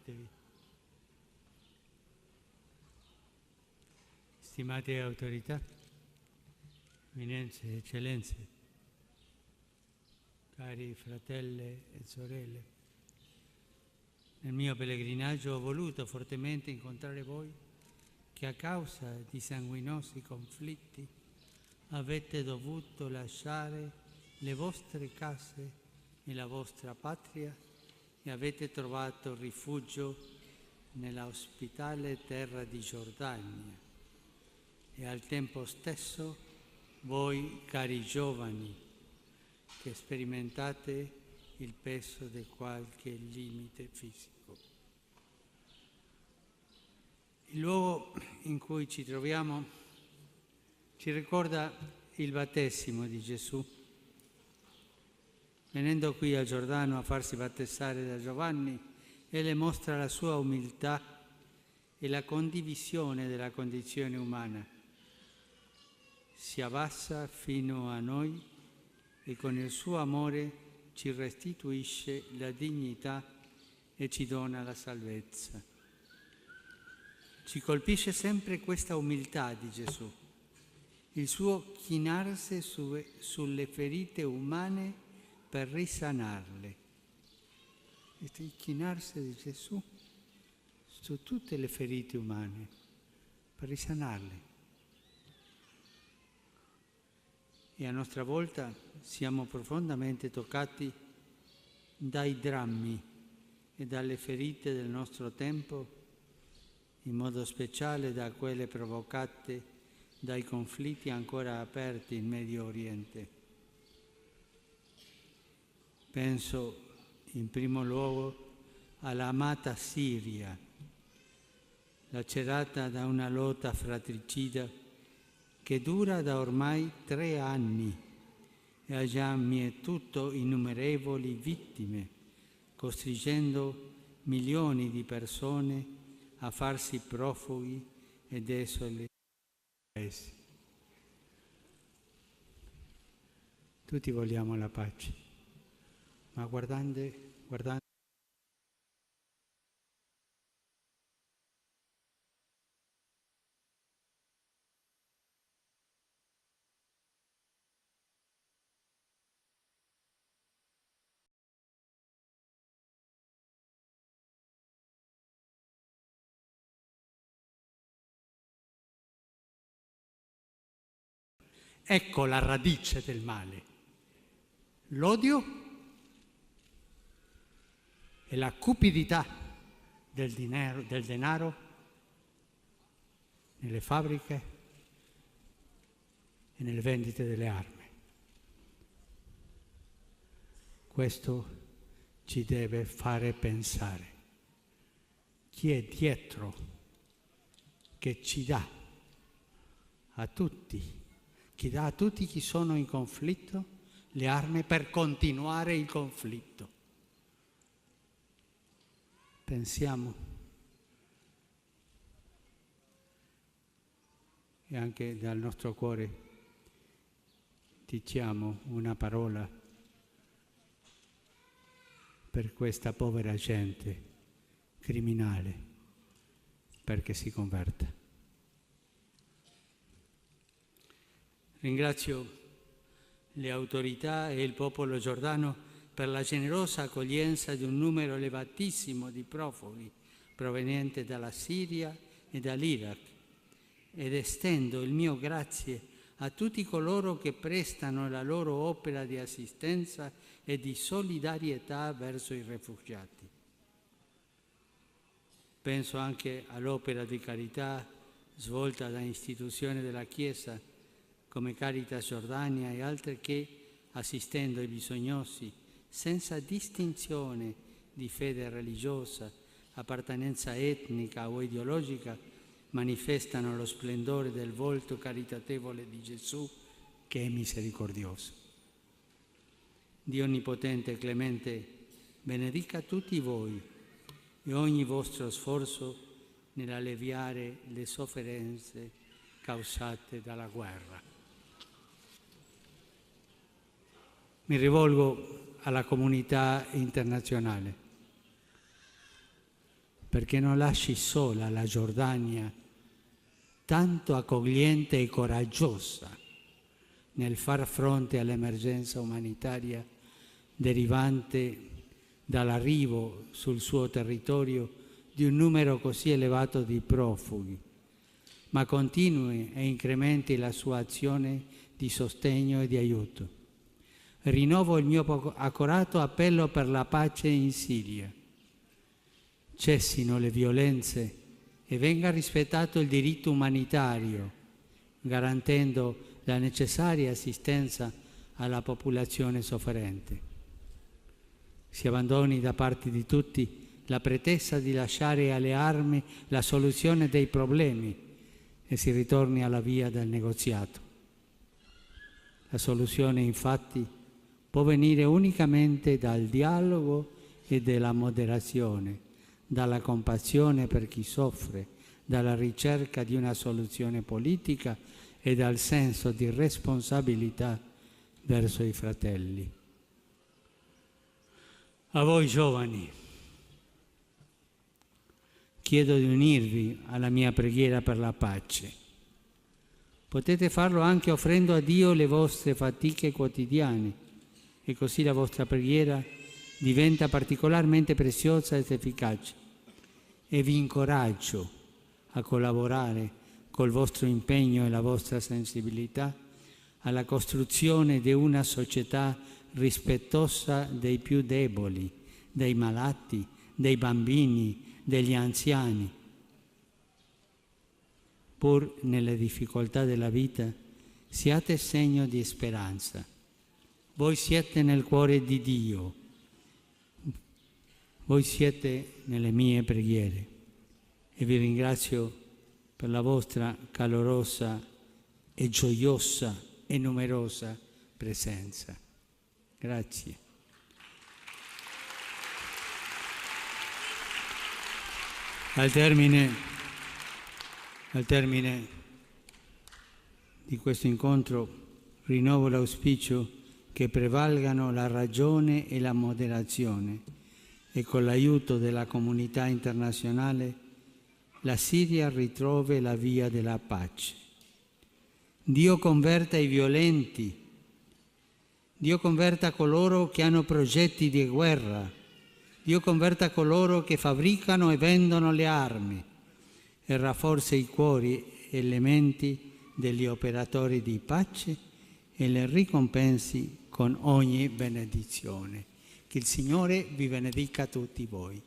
Sedetevi. Stimate autorità, eminenze, eccellenze, cari fratelli e sorelle, nel mio pellegrinaggio ho voluto fortemente incontrare voi che a causa di sanguinosi conflitti avete dovuto lasciare le vostre case e la vostra patria e avete trovato rifugio nella ospitale terra di Giordania. E al tempo stesso voi, cari giovani, che sperimentate il peso di qualche limite fisico. Il luogo in cui ci troviamo ci ricorda il battesimo di Gesù. Venendo qui al Giordano a farsi battezzare da Giovanni, egli mostra la sua umiltà e la condivisione della condizione umana. Si abbassa fino a noi e con il suo amore ci restituisce la dignità e ci dona la salvezza. Ci colpisce sempre questa umiltà di Gesù, il suo chinarsi sulle ferite umane per risanarle. Il chinarsi di Gesù su tutte le ferite umane per risanarle. E a nostra volta siamo profondamente toccati dai drammi e dalle ferite del nostro tempo, in modo speciale da quelle provocate dai conflitti ancora aperti in Medio Oriente. Penso in primo luogo all'amata Siria, lacerata da una lotta fratricida che dura da ormai 3 anni e ha già mietuto innumerevoli vittime, costringendo milioni di persone a farsi profughi ed esuli. Tutti vogliamo la pace, ma guardando ecco la radice del male, l'odio e la cupidità del denaro nelle fabbriche e nelle vendite delle armi. Questo ci deve fare pensare chi è dietro, che ci dà a tutti, chi dà a tutti chi sono in conflitto le armi per continuare il conflitto. Pensiamo e anche dal nostro cuore diciamo una parola per questa povera gente criminale perché si converta. Ringrazio le autorità e il popolo giordano per la generosa accoglienza di un numero elevatissimo di profughi provenienti dalla Siria e dall'Iraq ed estendo il mio grazie a tutti coloro che prestano la loro opera di assistenza e di solidarietà verso i rifugiati. Penso anche all'opera di carità svolta da istituzioni della Chiesa come Caritas Giordania e altre che, assistendo i bisognosi, senza distinzione di fede religiosa, appartenenza etnica o ideologica, manifestano lo splendore del volto caritatevole di Gesù, che è misericordioso. Dio Onnipotente e Clemente benedica tutti voi e ogni vostro sforzo nell'alleviare le sofferenze causate dalla guerra. Mi rivolgo alla comunità internazionale. perché non lasci sola la Giordania, tanto accogliente e coraggiosa nel far fronte all'emergenza umanitaria derivante dall'arrivo sul suo territorio di un numero così elevato di profughi, ma continui e incrementi la sua azione di sostegno e di aiuto. Rinnovo il mio accorato appello per la pace in Siria. Cessino le violenze e venga rispettato il diritto umanitario, garantendo la necessaria assistenza alla popolazione sofferente. Si abbandoni da parte di tutti la pretesa di lasciare alle armi la soluzione dei problemi e si ritorni alla via del negoziato. La soluzione, infatti, può venire unicamente dal dialogo e dalla moderazione, dalla compassione per chi soffre, dalla ricerca di una soluzione politica e dal senso di responsabilità verso i fratelli. A voi giovani, chiedo di unirvi alla mia preghiera per la pace. Potete farlo anche offrendo a Dio le vostre fatiche quotidiane e così la vostra preghiera diventa particolarmente preziosa ed efficace. E vi incoraggio a collaborare col vostro impegno e la vostra sensibilità alla costruzione di una società rispettosa dei più deboli, dei malati, dei bambini, degli anziani. Pur nelle difficoltà della vita, siate segno di speranza. Voi siete nel cuore di Dio. Voi siete nelle mie preghiere e vi ringrazio per la vostra calorosa e gioiosa e numerosa presenza. Grazie. Al termine di questo incontro rinnovo l'auspicio che prevalgano la ragione e la moderazione e con l'aiuto della comunità internazionale la Siria ritrova la via della pace. Dio converta i violenti, Dio converta coloro che hanno progetti di guerra, Dio converta coloro che fabbricano e vendono le armi e rafforza i cuori e le menti degli operatori di pace e le ricompensi con ogni benedizione. Che il Signore vi benedica tutti voi.